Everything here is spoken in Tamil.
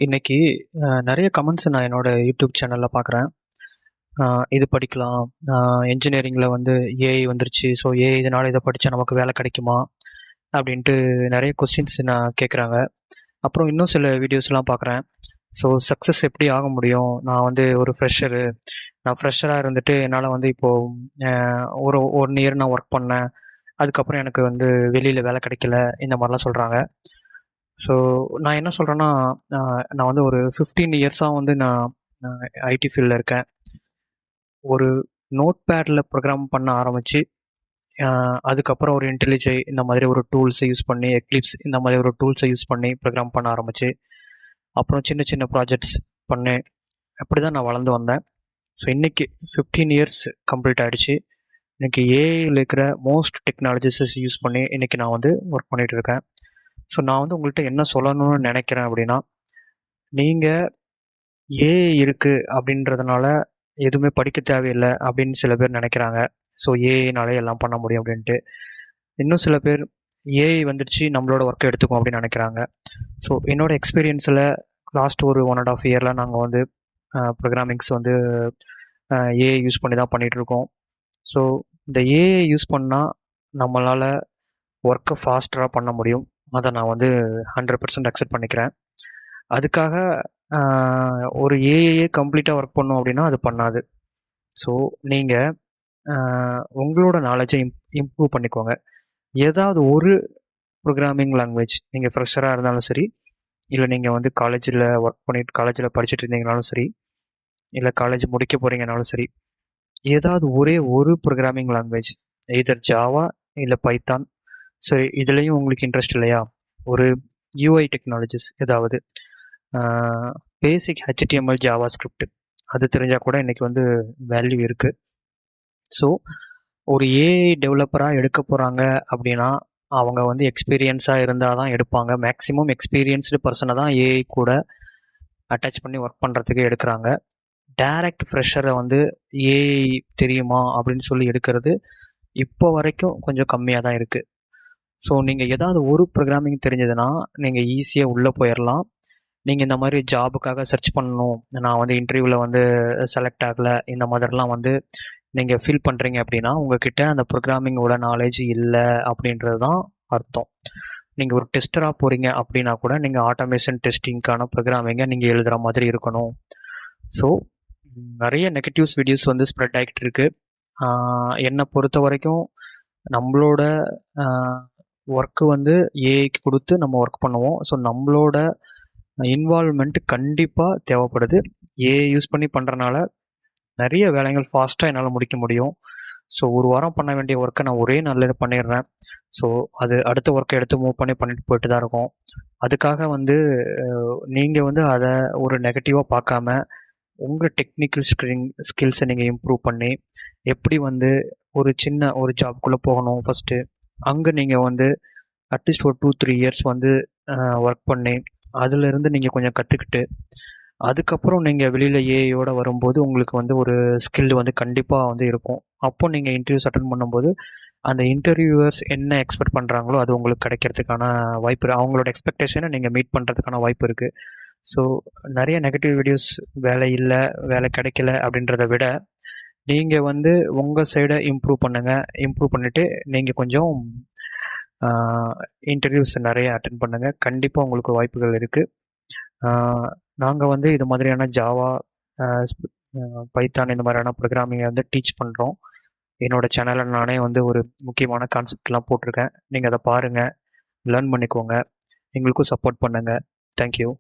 இன்னைக்கு நெறைய கமெண்ட்ஸ் நான் என்னோட யூடியூப் சேனல்ல பார்க்குறேன். இது படிக்கலாம். என்ஜினியரிங்ல வந்து ஏஐ வந்துருச்சு. ஸோ ஏஐ இதனால இத படிச்சா நமக்கு வேலை கிடைக்குமா? அப்படின்ட்டு நெறைய கொஸ்டின்ஸ் நான் கேட்குறாங்க. அப்புறம் இன்னும் சில வீடியோஸ்லாம் பார்க்குறேன். ஸோ சக்ஸஸ் எப்படி ஆக முடியும்? நான் வந்து ஒரு ஃப்ரெஷரு. நான் ஃப்ரெஷரா இருந்துட்டு என்னால வந்து இப்போ அ ஒரு 1 இயர் நான் ஒர்க் பண்ணேன். அதுக்கப்புறம் எனக்கு வந்து வெளியில வேலை கிடைக்கல. இந்த மாரிலாம் சொல்றாங்க. ஸோ நான் என்ன சொல்றேன்னா, அ நான் வந்து ஒரு 15 இயர்ஸா வந்து நான் அ ஐடி ஃபீல்ட்ல இருக்கேன். ஒரு நோட் பேட்ல ப்ரோகிராம் பண்ண ஆரம்பிச்சு, அ அதுக்கப்புறம் ஒரு இன்டெல்லிஜை இந்த மாதிரி ஒரு டூல்ஸ யூஸ் பண்ணி, எக்லிப்ஸ் இந்த மாதிரி ஒரு டூல்ஸ யூஸ் பண்ணி ப்ரோகிராம் பண்ண ஆரம்பிச்சு, அப்புறம் சின்ன சின்ன ப்ராஜெக்ட்ஸ் பண்ணேன். அப்படிதான் நான் வளர்ந்து வந்தேன். ஸோ இன்னைக்கு 15 இயர்ஸ் கம்ப்ளீட் ஆயிடுச்சு. இன்னைக்கு ஏஐல இருக்கிற மோஸ்ட் டெக்னாலஜிஸஸ் யூஸ் பண்ணி இன்னைக்கு நான் வந்து ஒர்க் பண்ணிட்டு இருக்கேன். ஸோ நான் வந்து உங்கள்ட்ட என்ன சொல்லணும்னு நினைக்கிறேன் அப்படின்னா, நீங்க ஏஐ இருக்கு அப்படின்றதுனால எதுவுமே படிக்க தேவையில்ல அப்படின்னு சில பேர் நினைக்கிறாங்க. ஸோ ஏஐனாலே எல்லாம் பண்ண முடியும் அப்படின்ட்டு. இன்னும் சில பேர் ஏஐ வந்துடுச்சு நம்மளோட ஒர்க்கை எடுத்துக்கும் அப்படின்னு நினைக்கிறாங்க. ஸோ என்னோட எக்ஸ்பீரியன்ஸில் லாஸ்ட் ஒரு 1.5 இயர்ல நாங்கள் வந்து ப்ரோக்ராமிங்ஸ் வந்து ஏஐ யூஸ் பண்ணி தான் பண்ணிட்டு இருக்கோம். ஸோ இந்த ஏஐ யூஸ் பண்ணால் நம்மளால் ஒர்க்கை ஃபாஸ்டராக பண்ண முடியும். அதை நான் வந்து 100% அக்செப்ட் பண்ணிக்கிறேன். அதுக்காக ஒரு ஏஐயே கம்ப்ளீட்டாக ஒர்க் பண்ணும் அப்படின்னா அது பண்ணாது. ஸோ நீங்கள் உங்களோட நாலேஜை இம்ப்ரூவ் பண்ணிக்கோங்க. ஏதாவது ஒரு ப்ரோக்ராமிங் லாங்குவேஜ் நீங்கள் ஃப்ரெஷராக இருந்தாலும் சரி, இல்லை நீங்கள் வந்து காலேஜில் ஒர்க் பண்ணிட்டு காலேஜில் படிச்சுட்டு இருந்தீங்கனாலும் சரி, இல்லை காலேஜ் முடிக்க போகிறீங்கனாலும் சரி, ஏதாவது ஒரே ஒரு ப்ரோக்ராமிங் லாங்குவேஜ் எய்தர் ஜாவா இல்லை பைத்தான். சரி, இதுலேயும் உங்களுக்கு இன்ட்ரெஸ்ட் இல்லையா? ஒரு யூஐ டெக்னாலஜிஸ் ஏதாவது பேசிக் ஹெச்டிஎம்எல் ஜாவா ஸ்கிரிப்ட் அது தெரிஞ்சால் கூட இன்றைக்கி வந்து வேல்யூ இருக்குது. ஸோ ஒரு ஏஐ டெவலப்பராக எடுக்க போகிறாங்க அப்படின்னா அவங்க வந்து எக்ஸ்பீரியன்ஸாக இருந்தால் தான் எடுப்பாங்க. மேக்ஸிமம் எக்ஸ்பீரியன்ஸ்டு பர்சனை தான் ஏஐ கூட அட்டாச் பண்ணி ஒர்க் பண்ணுறதுக்கு எடுக்கிறாங்க. டைரக்ட் ஃப்ரெஷரை வந்து ஏஐ தெரியுமா அப்படின்னு சொல்லி எடுக்கிறது இப்போ வரைக்கும் கொஞ்சம் கம்மியாக தான் இருக்குது. ஸோ நீங்கள் ஏதாவது ஒரு ப்ரோக்ராமிங் தெரிஞ்சதுன்னா நீங்கள் ஈஸியாக உள்ளே போயிடலாம். நீங்கள் இந்த மாதிரி ஜாபுக்காக சர்ச் பண்ணணும், நான் வந்து இன்டர்வியூவில் வந்து செலக்ட் ஆகலை, இந்த மாதிரிலாம் வந்து நீங்கள் ஃபீல் பண்ணுறீங்க அப்படின்னா உங்ககிட்ட அந்த ப்ரோக்ராமிங்கோட நாலேஜ் இல்லை அப்படின்றது தான் அர்த்தம். நீங்கள் ஒரு டெஸ்டராக போகிறீங்க அப்படின்னா கூட நீங்கள் ஆட்டோமேஷன் டெஸ்டிங்க்கான ப்ரோக்ராமிங்கை நீங்கள் எழுதுகிற மாதிரி இருக்கணும். ஸோ நிறைய நெகட்டிவ்ஸ் வீடியோஸ் வந்து ஸ்ப்ரெட் ஆகிட்டு இருக்கு. என்னை பொறுத்த வரைக்கும் நம்மளோட ஒர்க்கு வந்து ஏஐக்கு கொடுத்து நம்ம ஒர்க் பண்ணுவோம். ஸோ நம்மளோட இன்வால்வ்மெண்ட் கண்டிப்பாக தேவைப்படுது. ஏஐ யூஸ் பண்ணி பண்ணுறனால நிறைய வேலைகள் ஃபாஸ்ட்டாக என்னால் முடிக்க முடியும். ஸோ ஒரு வாரம் பண்ண வேண்டிய ஒர்க்கை நான் ஒரே நாளில் பண்ணிடுறேன். ஸோ அது அடுத்த ஒர்க்கை எடுத்து மூவ் பண்ணி பண்ணிட்டு போயிட்டு தான் இருக்கோம். அதுக்காக வந்து நீங்கள் வந்து அதை ஒரு நெகட்டிவாக பார்க்காம உங்கள் டெக்னிக்கல் ஸ்கில்ஸை நீங்கள் இம்ப்ரூவ் பண்ணி எப்படி வந்து ஒரு சின்ன ஒரு ஜாப்குள்ளே போகணும் ஃபஸ்ட்டு. அங்கே நீங்கள் வந்து அட்லீஸ்ட் ஒரு 2-3 இயர்ஸ் வந்து ஒர்க் பண்ணி அதிலிருந்து நீங்கள் கொஞ்சம் கற்றுக்கிட்டு அதுக்கப்புறம் நீங்கள் வெளியில் ஏஐயோட வரும்போது உங்களுக்கு வந்து ஒரு ஸ்கில் வந்து கண்டிப்பாக வந்து இருக்கும். அப்போ நீங்கள் இன்டர்வியூஸ் அட்டன் பண்ணும்போது அந்த இன்டர்வியூவர்ஸ் என்ன எக்ஸ்பெக்ட் பண்ணுறாங்களோ அது உங்களுக்கு கிடைக்கிறதுக்கான வாய்ப்பு, அவங்களோட எக்ஸ்பெக்டேஷனை நீங்கள் மீட் பண்ணுறதுக்கான வாய்ப்பு இருக்குது. ஸோ நிறைய நெகட்டிவ் வீடியோஸ் வேலை இல்லை, வேலை கிடைக்கல அப்படின்றத விட நீங்கள் வந்து உங்கள் சைடை இம்ப்ரூவ் பண்ணுங்கள். இம்ப்ரூவ் பண்ணிவிட்டு நீங்கள் கொஞ்சம் இன்டர்வியூஸ் நிறைய அட்டன் பண்ணுங்கள். கண்டிப்பாக உங்களுக்கு வாய்ப்புகள் இருக்குது. நாங்கள் வந்து இது மாதிரியான ஜாவா, பைத்தான் இந்த மாதிரியான ப்ரோக்ராமிங்கை வந்து டீச் பண்ணுறோம். என்னோடய சேனலில் நானே வந்து ஒரு முக்கியமான கான்செப்ட்லாம் போட்டிருக்கேன். நீங்கள் அதை பாருங்கள், லேர்ன் பண்ணிக்கோங்க. எங்களுக்கும் சப்போர்ட் பண்ணுங்கள். தேங்க்யூ.